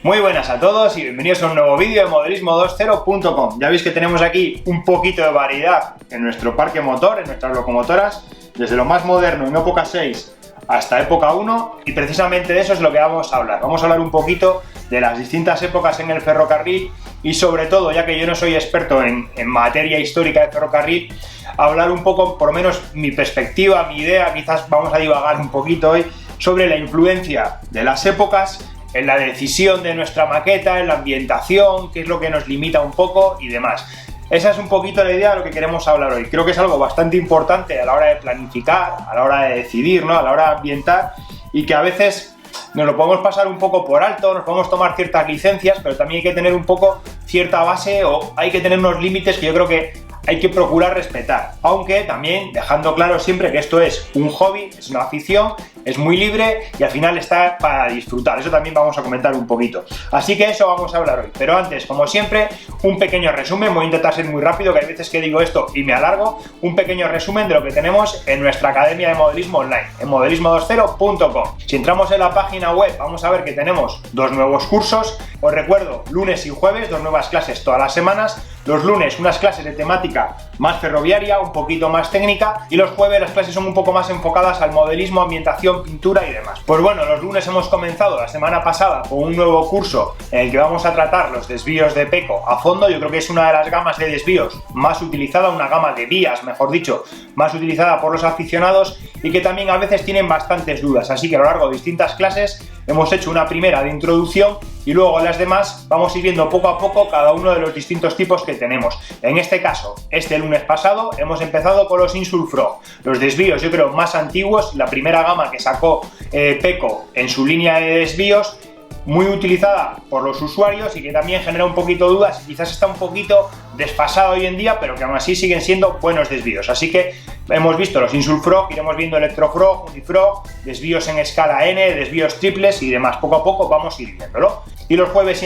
Muy buenas a todos y bienvenidos a un nuevo vídeo de modelismo20.com. Ya veis que tenemos aquí un poquito de variedad en nuestro parque motor, en nuestras locomotoras, desde lo más moderno en época 6 hasta época 1, y precisamente de eso es lo que vamos a hablar. Vamos a hablar un poquito de las distintas épocas en el ferrocarril y sobre todo, ya que yo no soy experto en materia histórica de ferrocarril, hablar un poco, por lo menos mi perspectiva, mi idea, quizás vamos a divagar un poquito hoy, sobre la influencia de las épocas en la decisión de nuestra maqueta, en la ambientación, qué es lo que nos limita un poco y demás. Esa es un poquito la idea de lo que queremos hablar hoy. Creo que es algo bastante importante a la hora de planificar, a la hora de decidir, ¿no? A la hora de ambientar, y que a veces nos lo podemos pasar un poco por alto, nos podemos tomar ciertas licencias, pero también hay que tener un poco cierta base, o hay que tener unos límites que yo creo que hay que procurar respetar, aunque también dejando claro siempre que esto es un hobby, es una afición, es muy libre y al final está para disfrutar. Eso también vamos a comentar un poquito. Así que eso vamos a hablar hoy. Pero antes, como siempre, un pequeño resumen. Voy a intentar ser muy rápido, que hay veces que digo esto y me alargo. Un pequeño resumen de lo que tenemos en nuestra academia de modelismo online, en modelismo20.com. Si entramos en la página web, vamos a ver que tenemos dos nuevos cursos. Os recuerdo, lunes y jueves, dos nuevas clases todas las semanas. Los lunes, unas clases de temática más ferroviaria, un poquito más técnica, y los jueves las clases son un poco más enfocadas al modelismo, ambientación, pintura y demás. Pues bueno, los lunes hemos comenzado la semana pasada con un nuevo curso en el que vamos a tratar los desvíos de Peco a fondo. Yo creo que es una de las gamas de desvíos más utilizada, una gama de vías, mejor dicho, más utilizada por los aficionados y que también a veces tienen bastantes dudas. Así que a lo largo de distintas clases hemos hecho una primera de introducción y luego en las demás vamos a ir viendo poco a poco cada uno de los distintos tipos que tenemos. En este caso, este lunes pasado hemos empezado con los Insulfrog, los desvíos yo creo más antiguos, la primera gama que sacó Peco en su línea de desvíos, muy utilizada por los usuarios y que también genera un poquito de dudas, quizás está un poquito desfasado hoy en día, pero que aún así siguen siendo buenos desvíos. Así que hemos visto los Insulfrog, iremos viendo Electrofrog, Unifrog, desvíos en escala N, desvíos triples y demás. Poco a poco vamos a ir viéndolo. Y los jueves, si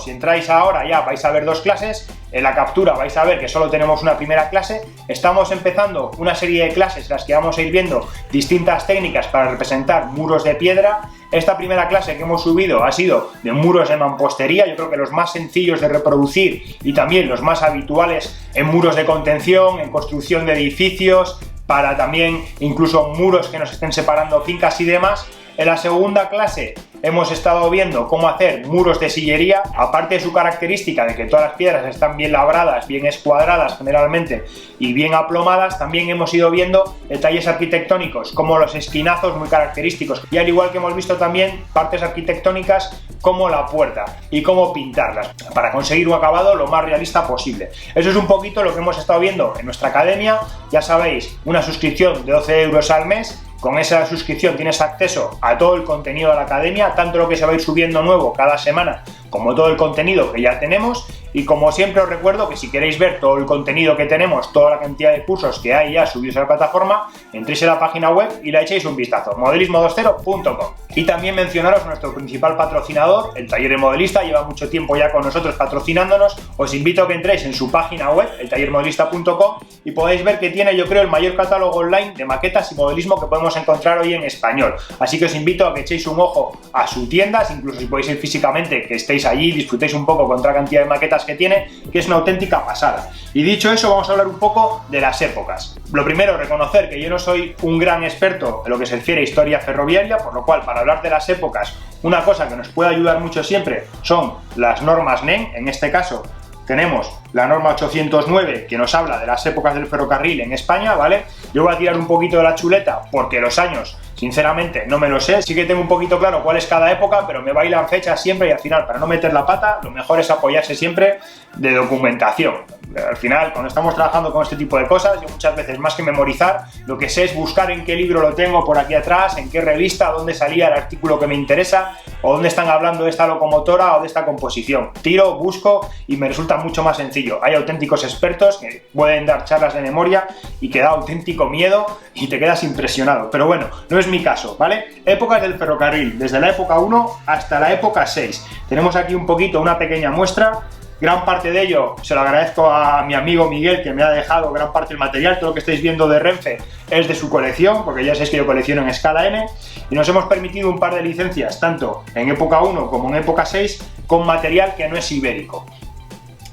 entráis ahora ya vais a ver dos clases. En la captura vais a ver que solo tenemos una primera clase. Estamos empezando una serie de clases en las que vamos a ir viendo distintas técnicas para representar muros de piedra. Esta primera clase que hemos subido ha sido de muros de mampostería, yo creo que los más sencillos de reproducir y también los más habituales en muros de contención, en construcción de edificios, para también incluso muros que nos estén separando fincas y demás. En la segunda clase hemos estado viendo cómo hacer muros de sillería, aparte de su característica de que todas las piedras están bien labradas, bien escuadradas generalmente y bien aplomadas. También hemos ido viendo detalles arquitectónicos como los esquinazos muy característicos, y al igual que hemos visto también partes arquitectónicas como la puerta y cómo pintarlas para conseguir un acabado lo más realista posible. Eso es un poquito lo que hemos estado viendo en nuestra academia. Ya sabéis, una suscripción de 12 euros al mes. Con esa suscripción tienes acceso a todo el contenido de la academia, tanto lo que se va a ir subiendo nuevo cada semana como todo el contenido que ya tenemos. Y como siempre os recuerdo que si queréis ver todo el contenido que tenemos, toda la cantidad de cursos que hay ya subidos a la plataforma, entréis en la página web y le echéis un vistazo, modelismo20.com. Y también mencionaros nuestro principal patrocinador, el Taller de Modelista, lleva mucho tiempo ya con nosotros patrocinándonos. Os invito a que entréis en su página web, eltallermodelista.com, y podéis ver que tiene, yo creo, el mayor catálogo online de maquetas y modelismo que podemos encontrar hoy en español. Así que os invito a que echéis un ojo a su tienda, incluso si podéis ir físicamente, que estéis allí, disfrutéis un poco con otra cantidad de maquetas que tiene, que es una auténtica pasada. Y dicho eso, vamos a hablar un poco de las épocas. Lo primero, reconocer que yo no soy un gran experto en lo que se refiere a historia ferroviaria, por lo cual para hablar de las épocas, una cosa que nos puede ayudar mucho siempre son las normas NEN. En este caso tenemos la norma 809, que nos habla de las épocas del ferrocarril en España, ¿vale? Yo voy a tirar un poquito de la chuleta porque los años, sinceramente, no me lo sé. Sí que tengo un poquito claro cuál es cada época, pero me bailan fechas siempre y al final, para no meter la pata, lo mejor es apoyarse siempre de documentación. Al final, cuando estamos trabajando con este tipo de cosas, yo muchas veces, más que memorizar, lo que sé es buscar en qué libro lo tengo por aquí atrás, en qué revista, dónde salía el artículo que me interesa, o dónde están hablando de esta locomotora o de esta composición. Tiro, busco y me resulta mucho más sencillo. Hay auténticos expertos que pueden dar charlas de memoria y que da auténtico miedo y te quedas impresionado. Pero bueno, no es mi caso, ¿vale? Épocas del ferrocarril, desde la época 1 hasta la época 6. Tenemos aquí un poquito, una pequeña muestra. Gran parte de ello se lo agradezco a mi amigo Miguel, que me ha dejado gran parte del material. Todo lo que estáis viendo de Renfe es de su colección, porque ya sabéis que yo colecciono en escala N, y nos hemos permitido un par de licencias, tanto en época 1 como en época 6, con material que no es ibérico.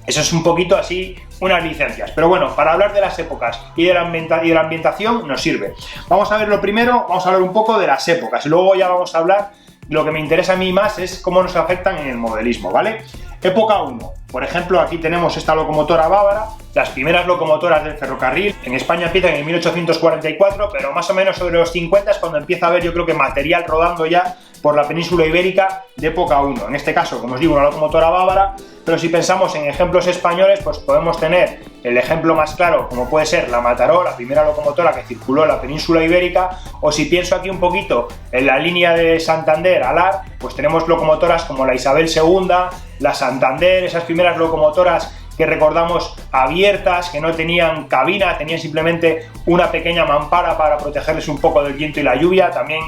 Eso es un poquito así, unas licencias. Pero bueno, para hablar de las épocas y de la ambientación nos sirve. Vamos a ver lo primero, vamos a hablar un poco de las épocas. Luego ya vamos a hablar, lo que me interesa a mí más es cómo nos afectan en el modelismo, ¿vale? Época 1. Por ejemplo, aquí tenemos esta locomotora bávara. Las primeras locomotoras del ferrocarril en España empiezan en 1844, pero más o menos sobre los 50 es cuando empieza a haber, yo creo que material rodando ya por la península ibérica de época 1. En este caso, como os digo, una locomotora bávara, pero si pensamos en ejemplos españoles, pues podemos tener el ejemplo más claro, como puede ser la Mataró, la primera locomotora que circuló en la península ibérica, o si pienso aquí un poquito en la línea de Santander a Lar, pues tenemos locomotoras como la Isabel II, la Santander, esas primeras locomotoras que recordamos abiertas, que no tenían cabina, tenían simplemente una pequeña mampara para protegerles un poco del viento y la lluvia. También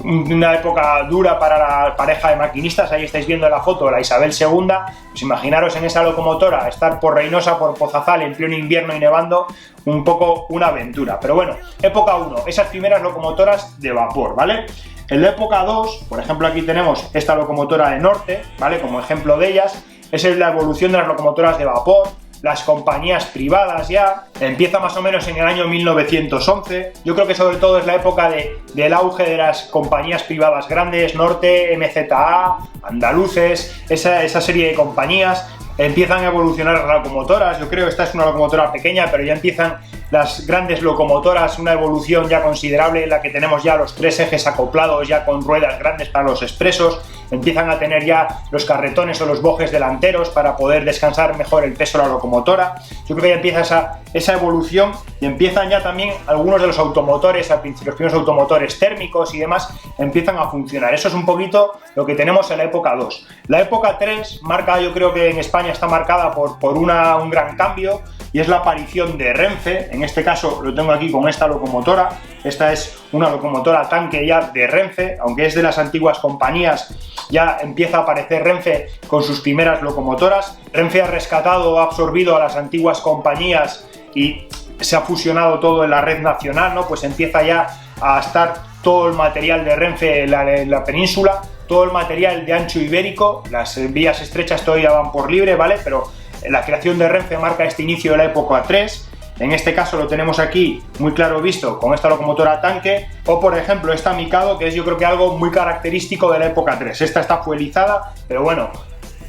una época dura para la pareja de maquinistas. Ahí estáis viendo la foto, la Isabel II. Pues imaginaros en esa locomotora, estar por Reynosa, por Pozazal, en pleno invierno y nevando, un poco una aventura. Pero bueno, época 1, esas primeras locomotoras de vapor, ¿vale? En la época 2, por ejemplo, aquí tenemos esta locomotora de Norte, ¿vale? Como ejemplo de ellas. Es la evolución de las locomotoras de vapor, las compañías privadas ya, empieza más o menos en el año 1911, yo creo que sobre todo es la época del auge de las compañías privadas grandes, Norte, MZA, Andaluces, esa serie de compañías. Empiezan a evolucionar las locomotoras, yo creo que esta es una locomotora pequeña, pero ya empiezan las grandes locomotoras, una evolución ya considerable en la que tenemos ya los 3 ejes acoplados ya con ruedas grandes para los expresos, empiezan a tener ya los carretones o los bojes delanteros para poder descansar mejor el peso de la locomotora. Yo creo que ya empieza esa evolución y empiezan ya también algunos de los automotores, los primeros automotores térmicos y demás, empiezan a funcionar. Eso es un poquito lo que tenemos en la época 2. La época 3 marca, yo creo que en España está marcada por un gran cambio, y es la aparición de Renfe. En este caso lo tengo aquí con esta locomotora. Esta es una locomotora tanque ya de Renfe, aunque es de las antiguas compañías, ya empieza a aparecer Renfe con sus primeras locomotoras. Renfe ha rescatado, ha absorbido a las antiguas compañías y se ha fusionado todo en la red nacional, ¿no? Pues empieza ya a estar todo el material de Renfe en la península, todo el material de ancho ibérico. Las vías estrechas todavía van por libre, ¿vale? Pero la creación de Renfe marca este inicio de la época 3. En este caso lo tenemos aquí muy claro visto con esta locomotora tanque, o por ejemplo esta Mikado, que es yo creo que algo muy característico de la época 3. Esta está fuelizada, pero bueno,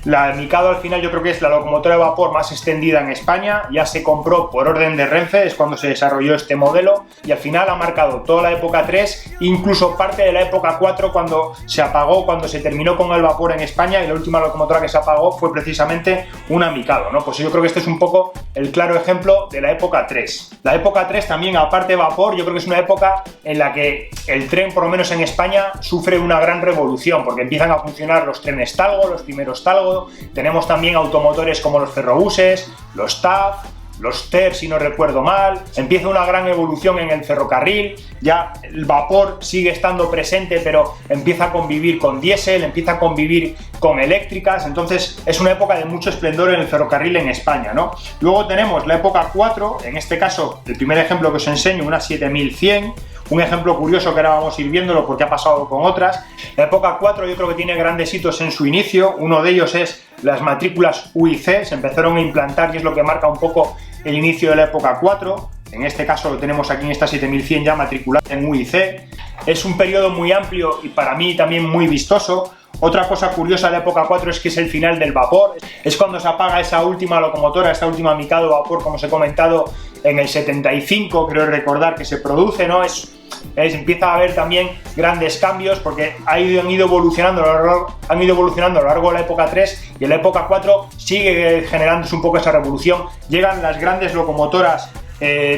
la Mikado al final yo creo que es la locomotora de vapor más extendida en España. Ya se compró por orden de Renfe, es cuando se desarrolló este modelo, y al final ha marcado toda la época 3, incluso parte de la época 4 cuando se apagó, cuando se terminó con el vapor en España, y la última locomotora que se apagó fue precisamente una Mikado, ¿no? Pues yo creo que este es un poco el claro ejemplo de la época 3. La época 3 también, aparte de vapor, yo creo que es una época en la que el tren, por lo menos en España, sufre una gran revolución, porque empiezan a funcionar los trenes Talgo, los primeros Talgo. Tenemos también automotores como los ferrobuses, los TAF, los TER, si no recuerdo mal. Empieza una gran evolución en el ferrocarril, ya el vapor sigue estando presente, pero empieza a convivir con diésel, empieza a convivir con eléctricas. Entonces es una época de mucho esplendor en el ferrocarril en España, ¿no? Luego tenemos la época 4, en este caso el primer ejemplo que os enseño, una 7100. Un ejemplo curioso que ahora vamos a ir viéndolo porque ha pasado con otras. La época 4 yo creo que tiene grandes hitos en su inicio. Uno de ellos es las matrículas UIC, se empezaron a implantar y es lo que marca un poco el inicio de la época 4. En este caso lo tenemos aquí en esta 7100 ya matriculada en UIC. Es un periodo muy amplio y para mí también muy vistoso. Otra cosa curiosa de la época 4 es que es el final del vapor. Es cuando se apaga esa última locomotora, esta última Mikado de vapor, como os he comentado, en el 75, creo recordar que se produce, ¿no? Empieza a haber también grandes cambios porque han ido evolucionando a lo largo de la época 3, y en la época 4 sigue generándose un poco esa revolución. Llegan las grandes locomotoras,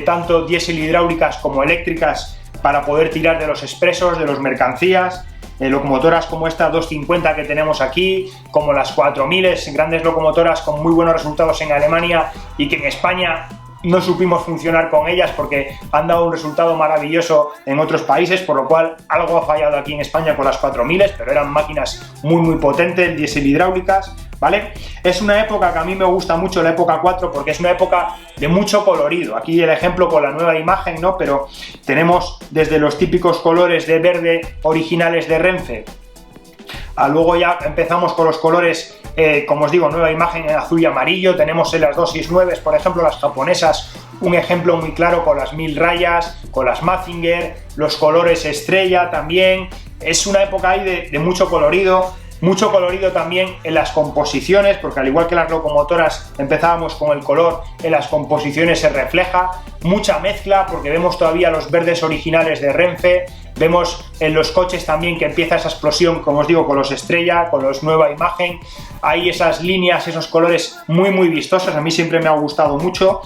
tanto diésel hidráulicas como eléctricas, para poder tirar de los expresos, de las mercancías. Locomotoras como esta 250 que tenemos aquí, como las 4000, grandes locomotoras con muy buenos resultados en Alemania y que en España no supimos funcionar con ellas porque han dado un resultado maravilloso en otros países, por lo cual algo ha fallado aquí en España con las 4000, pero eran máquinas muy potentes, diésel hidráulicas. ¿vale? Es una época que a mí me gusta mucho, la época 4, porque es una época de mucho colorido. Aquí el ejemplo con la nueva imagen, ¿no? Pero tenemos desde los típicos colores de verde originales de Renfe, a luego ya empezamos con los colores, como os digo, nueva imagen en azul y amarillo. Tenemos en las 269, por ejemplo, las japonesas, un ejemplo muy claro con las 1000 rayas, con las Mazinger, los colores estrella también. Es una época ahí de mucho colorido también en las composiciones, porque al igual que las locomotoras empezábamos con el color, en las composiciones se refleja, mucha mezcla, porque vemos todavía los verdes originales de Renfe, vemos en los coches también que empieza esa explosión, como os digo, con los estrella, con los nueva imagen, hay esas líneas, esos colores muy vistosos, a mí siempre me ha gustado mucho.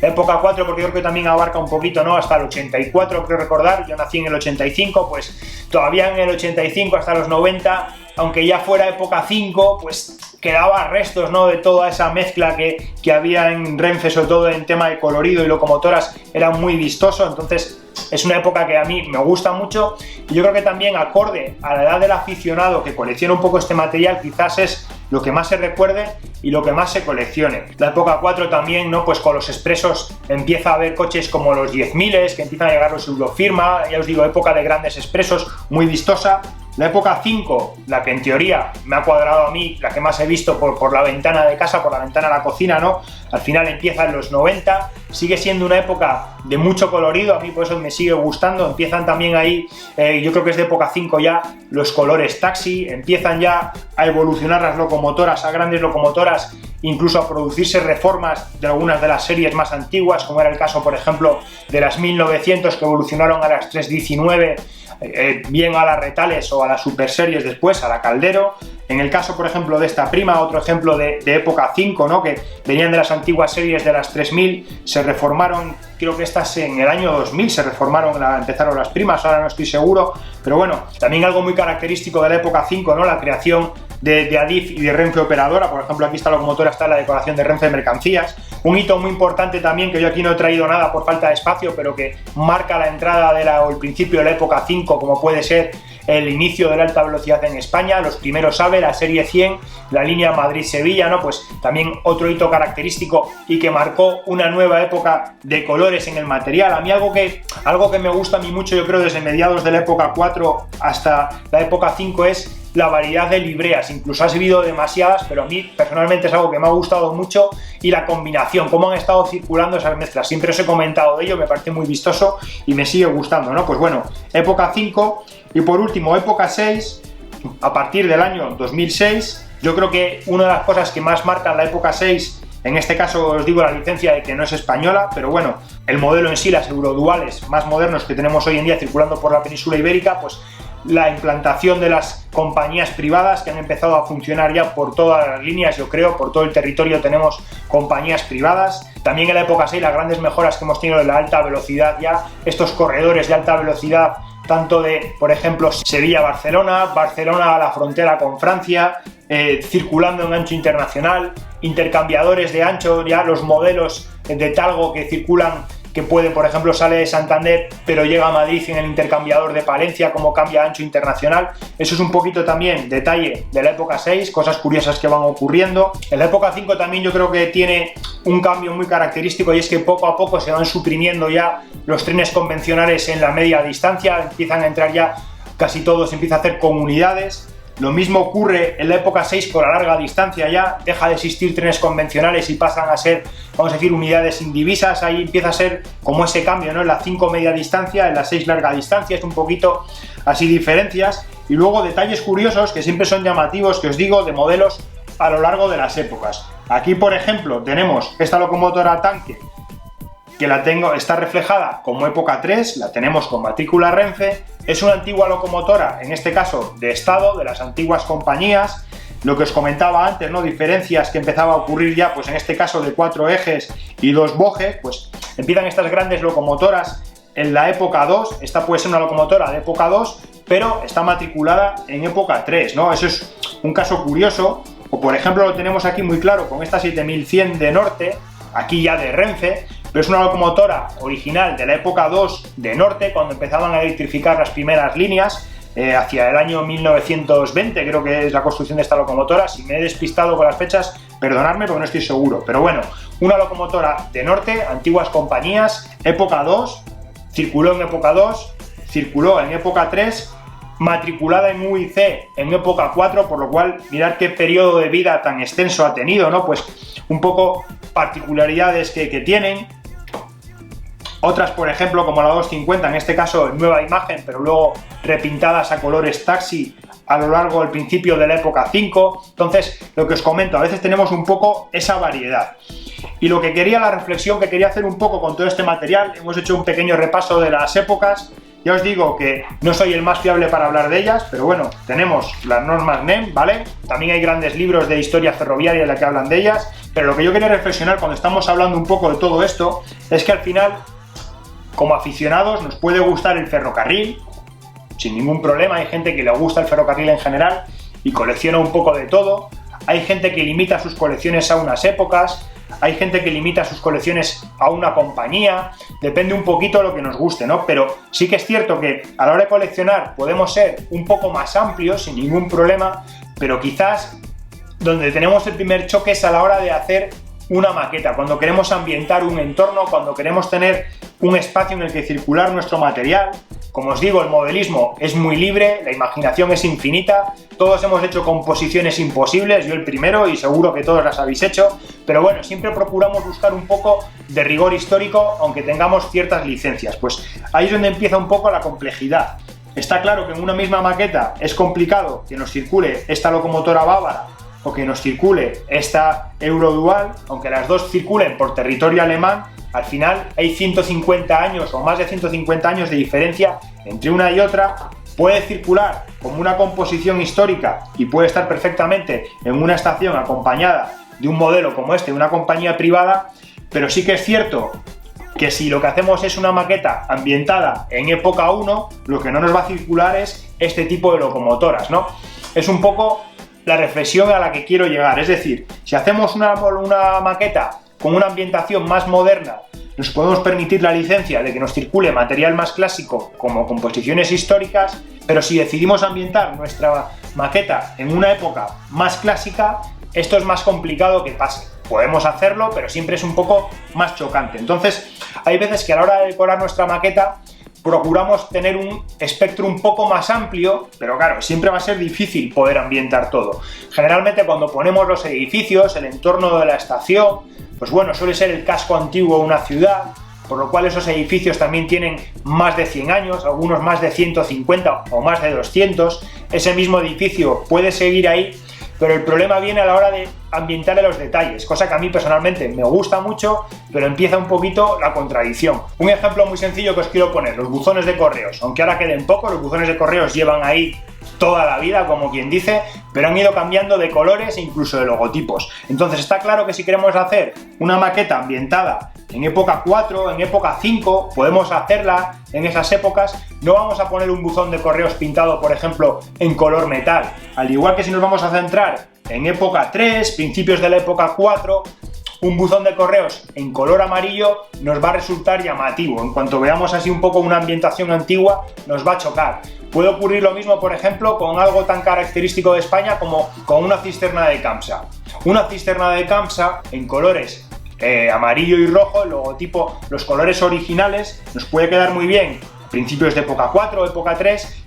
Época 4 porque creo que también abarca un poquito, ¿no? Hasta el 84, creo recordar, yo nací en el 85, pues todavía en el 85 hasta los 90, aunque ya fuera época 5, pues quedaba restos, ¿no? De toda esa mezcla que había en Renfe, sobre todo en tema de colorido y locomotoras, era muy vistoso. Entonces es una época que a mí me gusta mucho, y yo creo que también acorde a la edad del aficionado que colecciona un poco este material, quizás es lo que más se recuerde y lo que más se coleccione. La época 4 también, ¿no? Pues con los expresos empieza a haber coches como los 10.000, que empiezan a llegar los Eurofirma, ya os digo, época de grandes expresos, muy vistosa. La época 5, la que en teoría me ha cuadrado a mí, la que más he visto por la ventana de casa, por la ventana de la cocina, ¿no? Al final empieza en los 90, sigue siendo una época de mucho colorido, a mí por eso me sigue gustando. Empiezan también ahí, yo creo que es de época 5 ya, los colores taxi, empiezan ya a evolucionar las locomotoras, a grandes locomotoras, incluso a producirse reformas de algunas de las series más antiguas, como era el caso, por ejemplo, de las 1900 que evolucionaron a las 319, bien a las retales o a las super series después, a la Caldero. En el caso, por ejemplo, de esta prima, otro ejemplo de época 5, ¿no? Que venían de las antiguas series de las 3000, se reformaron, creo que estas en el año 2000 se reformaron, empezaron las primas, ahora no estoy seguro, pero bueno, también algo muy característico de la época 5, ¿no? La creación de Adif y de Renfe Operadora. Por ejemplo, aquí está la locomotora, está la decoración de Renfe Mercancías. Un hito muy importante también, que yo aquí no he traído nada por falta de espacio, pero que marca la entrada o el principio de la época 5, como puede ser el inicio de la alta velocidad en España, los primeros AVE, la serie 100, la línea Madrid-Sevilla, ¿no? Pues también otro hito característico y que marcó una nueva época de colores en el material. A mí algo que me gusta a mí mucho, yo creo, desde mediados de la época 4 hasta la época 5 es la variedad de libreas. Incluso ha habido demasiadas, pero a mí personalmente es algo que me ha gustado mucho, y la combinación, cómo han estado circulando esas mezclas. Siempre os he comentado de ello, me parece muy vistoso y me sigue gustando, ¿no? Pues bueno, época 5 y por último época 6, a partir del año 2006, yo creo que una de las cosas que más marcan la época 6, en este caso os digo la licencia de que no es española, pero bueno, el modelo en sí, las euroduales más modernos que tenemos hoy en día circulando por la península ibérica, pues la implantación de las compañías privadas que han empezado a funcionar ya por todas las líneas, yo creo, por todo el territorio tenemos compañías privadas. También en la época 6 las grandes mejoras que hemos tenido de la alta velocidad, ya estos corredores de alta velocidad, tanto de, por ejemplo, Sevilla-Barcelona, Barcelona a la frontera con Francia, circulando en ancho internacional, intercambiadores de ancho, ya los modelos de Talgo que circulan, que puede, por ejemplo, sale de Santander pero llega a Madrid en el intercambiador de Palencia, como cambia ancho internacional. Eso es un poquito también detalle de la época 6, cosas curiosas que van ocurriendo. En la época 5 también yo creo que tiene un cambio muy característico, y es que poco a poco se van suprimiendo ya los trenes convencionales en la media distancia, empiezan a entrar ya casi todos, empieza a hacer comunidades. Lo mismo ocurre en la época 6 con la larga distancia, ya deja de existir trenes convencionales y pasan a ser, vamos a decir, unidades indivisas. Ahí empieza a ser como ese cambio, ¿no? En la 5 media distancia, en la 6 larga distancia, es un poquito así diferencias. Y luego detalles curiosos que siempre son llamativos, que os digo, de modelos a lo largo de las épocas. Aquí, por ejemplo, tenemos esta locomotora tanque, que está reflejada como época 3, la tenemos con matrícula Renfe, es una antigua locomotora, en este caso de estado, de las antiguas compañías. Lo que os comentaba antes, ¿no? Diferencias que empezaba a ocurrir ya, pues en este caso de 4 ejes y 2 bojes, pues empiezan estas grandes locomotoras en la época 2, esta puede ser una locomotora de época 2, pero está matriculada en época 3, ¿no? Eso es un caso curioso, o por ejemplo lo tenemos aquí muy claro con esta 7100 de Norte, aquí ya de Renfe, pero es una locomotora original de la época 2 de Norte, cuando empezaban a electrificar las primeras líneas. hacia el año 1920, creo que es la construcción de esta locomotora. Si me he despistado con las fechas, perdonadme porque no estoy seguro. Pero bueno, una locomotora de norte, antiguas compañías, época 2, circuló en época 2, circuló en época 3, matriculada en UIC en época 4, por lo cual mirad qué periodo de vida tan extenso ha tenido, ¿no? Pues un poco particularidades que tienen. Otras, por ejemplo, como la 250, en este caso en nueva imagen, pero luego repintadas a colores taxi a lo largo del principio de la época 5. Entonces, lo que os comento, a veces tenemos un poco esa variedad. Y lo que quería, la reflexión que quería hacer un poco con todo este material, hemos hecho un pequeño repaso de las épocas. Ya os digo que no soy el más fiable para hablar de ellas, pero bueno, tenemos las normas NEM, ¿vale? También hay grandes libros de historia ferroviaria en la que hablan de ellas, pero lo que yo quería reflexionar cuando estamos hablando un poco de todo esto es que al final, como aficionados, nos puede gustar el ferrocarril, sin ningún problema. Hay gente que le gusta el ferrocarril en general y colecciona un poco de todo. Hay gente que limita sus colecciones a unas épocas, hay gente que limita sus colecciones a una compañía, depende un poquito de lo que nos guste, ¿no? Pero sí que es cierto que a la hora de coleccionar podemos ser un poco más amplios, sin ningún problema, pero quizás donde tenemos el primer choque es a la hora de hacer una maqueta, cuando queremos ambientar un entorno, cuando queremos tener un espacio en el que circular nuestro material. Como os digo, el modelismo es muy libre, la imaginación es infinita, todos hemos hecho composiciones imposibles, yo el primero y seguro que todos las habéis hecho, pero bueno, siempre procuramos buscar un poco de rigor histórico, aunque tengamos ciertas licencias. Pues ahí es donde empieza un poco la complejidad. Está claro que en una misma maqueta es complicado que nos circule esta locomotora bávara o que nos circule esta Eurodual, aunque las dos circulen por territorio alemán. Al final hay 150 años o más de 150 años de diferencia entre una y otra. Puede circular como una composición histórica y puede estar perfectamente en una estación acompañada de un modelo como este, de una compañía privada, pero sí que es cierto que si lo que hacemos es una maqueta ambientada en época 1, lo que no nos va a circular es este tipo de locomotoras, ¿no? Es un poco la reflexión a la que quiero llegar. Es decir, si hacemos una maqueta con una ambientación más moderna, nos podemos permitir la licencia de que nos circule material más clásico como composiciones históricas, pero si decidimos ambientar nuestra maqueta en una época más clásica, esto es más complicado que pase. Podemos hacerlo, pero siempre es un poco más chocante. Entonces, hay veces que a la hora de decorar nuestra maqueta procuramos tener un espectro un poco más amplio, pero claro, siempre va a ser difícil poder ambientar todo. Generalmente cuando ponemos los edificios, el entorno de la estación, pues bueno, suele ser el casco antiguo de una ciudad, por lo cual esos edificios también tienen más de 100 años, algunos más de 150 o más de 200. Ese mismo edificio puede seguir ahí, pero el problema viene a la hora de ambientarle los detalles, cosa que a mí personalmente me gusta mucho, pero empieza un poquito la contradicción. Un ejemplo muy sencillo que os quiero poner, los buzones de correos. Aunque ahora queden pocos, los buzones de correos llevan ahí toda la vida, como quien dice, pero han ido cambiando de colores e incluso de logotipos. Entonces está claro que si queremos hacer una maqueta ambientada en época 4, en época 5, podemos hacerla en esas épocas. No vamos a poner un buzón de correos pintado, por ejemplo, en color metal. Al igual que si nos vamos a centrar en época 3, principios de la época 4, un buzón de correos en color amarillo nos va a resultar llamativo. En cuanto veamos así un poco una ambientación antigua, nos va a chocar. Puede ocurrir lo mismo, por ejemplo, con algo tan característico de España como con una cisterna de Camsa. Una cisterna de Camsa en colores amarillo y rojo, el logotipo, los colores originales, nos puede quedar muy bien a principios de época 4 o época 3.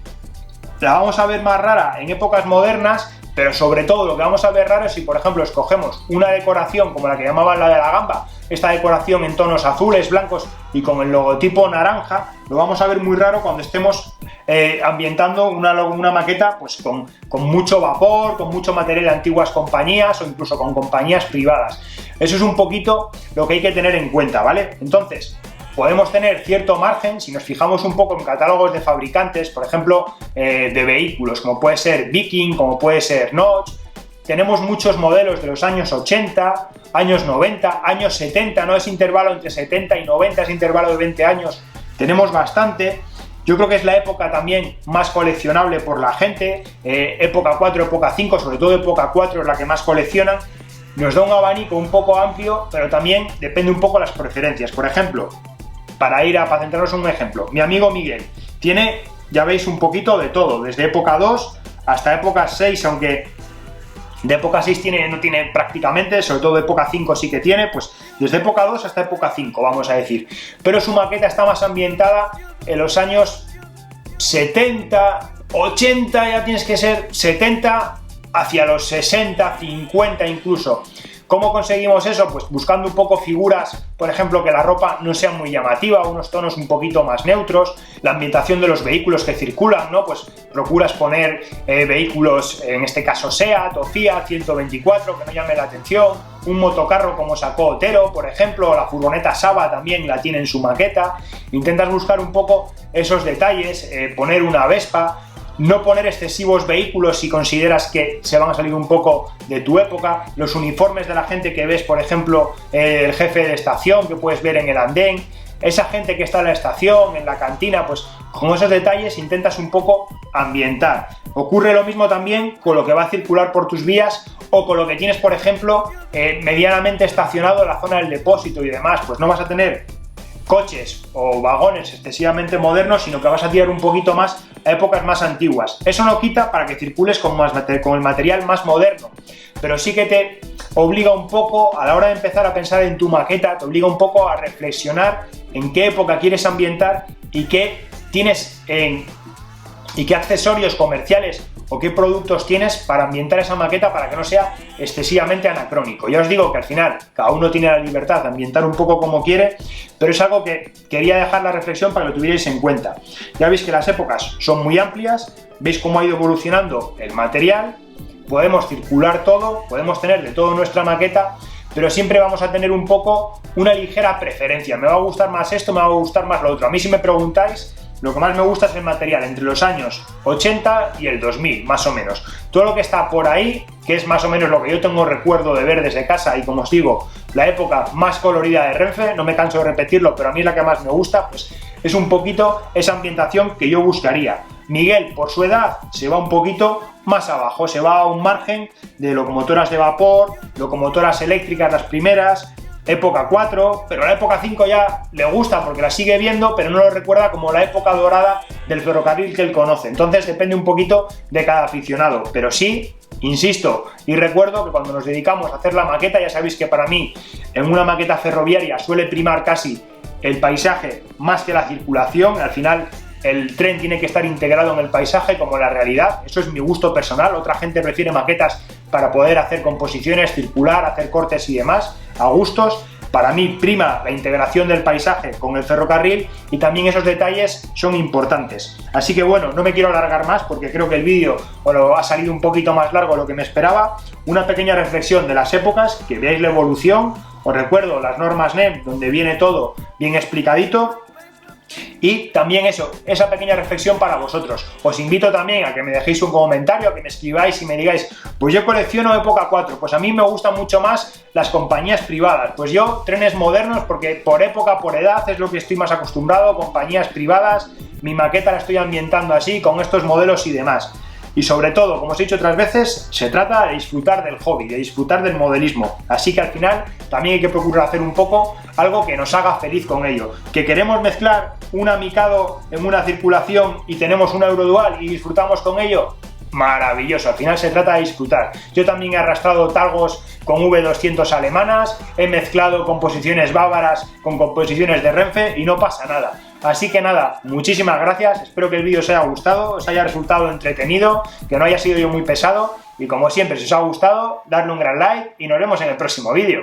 La vamos a ver más rara en épocas modernas, pero sobre todo lo que vamos a ver raro es si, por ejemplo, escogemos una decoración como la que llamaban la de la gamba, esta decoración en tonos azules, blancos y con el logotipo naranja, lo vamos a ver muy raro cuando estemos ambientando una maqueta pues con mucho vapor, con mucho material de antiguas compañías o incluso con compañías privadas. Eso es un poquito lo que hay que tener en cuenta, ¿vale? Entonces, podemos tener cierto margen si nos fijamos un poco en catálogos de fabricantes, por ejemplo, de vehículos, como puede ser Viking, como puede ser Notch. Tenemos muchos modelos de los años 80, años 90, años 70, no es intervalo entre 70 y 90, es intervalo de 20 años. Tenemos bastante. Yo creo que es la época también más coleccionable por la gente, época 4, época 5, sobre todo época 4 es la que más coleccionan. Nos da un abanico un poco amplio, pero también depende un poco de las preferencias. Por ejemplo, para centrarnos en un ejemplo, mi amigo Miguel tiene ya veis un poquito de todo, desde época 2 hasta época 6, aunque de época 6 no tiene prácticamente, sobre todo de época 5 sí que tiene, pues desde época 2 hasta época 5, vamos a decir. Pero su maqueta está más ambientada en los años 70, 80, ya tienes que ser 70 hacia los 60, 50 incluso. ¿Cómo conseguimos eso? Pues buscando un poco figuras, por ejemplo, que la ropa no sea muy llamativa, unos tonos un poquito más neutros, la ambientación de los vehículos que circulan, ¿no? Pues procuras poner vehículos, en este caso SEAT o Fiat 124, que no llame la atención, un motocarro como sacó Otero, por ejemplo, la furgoneta Saba también la tiene en su maqueta. Intentas buscar un poco esos detalles, poner una Vespa, no poner excesivos vehículos si consideras que se van a salir un poco de tu época, los uniformes de la gente que ves, por ejemplo, el jefe de estación que puedes ver en el andén, esa gente que está en la estación, en la cantina, pues con esos detalles intentas un poco ambientar. Ocurre lo mismo también con lo que va a circular por tus vías o con lo que tienes, por ejemplo, medianamente estacionado en la zona del depósito y demás, pues no vas a tener coches o vagones excesivamente modernos, sino que vas a tirar un poquito más a épocas más antiguas. Eso no quita para que circules con el material más moderno, pero sí que te obliga un poco, a la hora de empezar a pensar en tu maqueta, te obliga un poco a reflexionar en qué época quieres ambientar y qué tienes y qué accesorios comerciales o qué productos tienes para ambientar esa maqueta para que no sea excesivamente anacrónico. Ya os digo que al final cada uno tiene la libertad de ambientar un poco como quiere, pero es algo que quería dejar la reflexión para que lo tuvierais en cuenta. Ya veis que las épocas son muy amplias, veis cómo ha ido evolucionando el material, podemos circular todo, podemos tener de todo nuestra maqueta, pero siempre vamos a tener un poco una ligera preferencia. Me va a gustar más esto, me va a gustar más lo otro. A mí, si me preguntáis, lo que más me gusta es el material entre los años 80 y el 2000, más o menos. Todo lo que está por ahí, que es más o menos lo que yo tengo recuerdo de ver desde casa y, como os digo, la época más colorida de Renfe, no me canso de repetirlo, pero a mí es la que más me gusta, pues es un poquito esa ambientación que yo buscaría. Miguel, por su edad, se va un poquito más abajo, se va a un margen de locomotoras de vapor, locomotoras eléctricas las primeras, época 4, pero la época 5 ya le gusta porque la sigue viendo, pero no lo recuerda como la época dorada del ferrocarril que él conoce. Entonces depende un poquito de cada aficionado, pero sí, insisto y recuerdo que cuando nos dedicamos a hacer la maqueta, ya sabéis que para mí en una maqueta ferroviaria suele primar casi el paisaje más que la circulación. Al final el tren tiene que estar integrado en el paisaje como la realidad, eso es mi gusto personal. Otra gente prefiere maquetas para poder hacer composiciones, circular, hacer cortes y demás, a gustos. Para mí prima la integración del paisaje con el ferrocarril y también esos detalles son importantes. Así que bueno, no me quiero alargar más porque creo que el vídeo ha salido un poquito más largo de lo que me esperaba. Una pequeña reflexión de las épocas, que veáis la evolución. Os recuerdo las normas NEM, donde viene todo bien explicadito. Y también esa pequeña reflexión para vosotros. Os invito también a que me dejéis un comentario, a que me escribáis y me digáis, pues yo colecciono época 4, pues a mí me gustan mucho más las compañías privadas, pues yo trenes modernos porque por época, por edad es lo que estoy más acostumbrado, compañías privadas, mi maqueta la estoy ambientando así, con estos modelos y demás. Y sobre todo, como os he dicho otras veces, se trata de disfrutar del hobby, de disfrutar del modelismo. Así que al final también hay que procurar hacer un poco algo que nos haga feliz con ello. ¿Que queremos mezclar un Mikado en una circulación y tenemos un Eurodual y disfrutamos con ello? Maravilloso, al final se trata de disfrutar. Yo también he arrastrado Talgos con V200 alemanas, he mezclado composiciones bávaras con composiciones de Renfe y no pasa nada. Así que nada, muchísimas gracias, espero que el vídeo os haya gustado, os haya resultado entretenido, que no haya sido yo muy pesado y como siempre, si os ha gustado, darle un gran like y nos vemos en el próximo vídeo.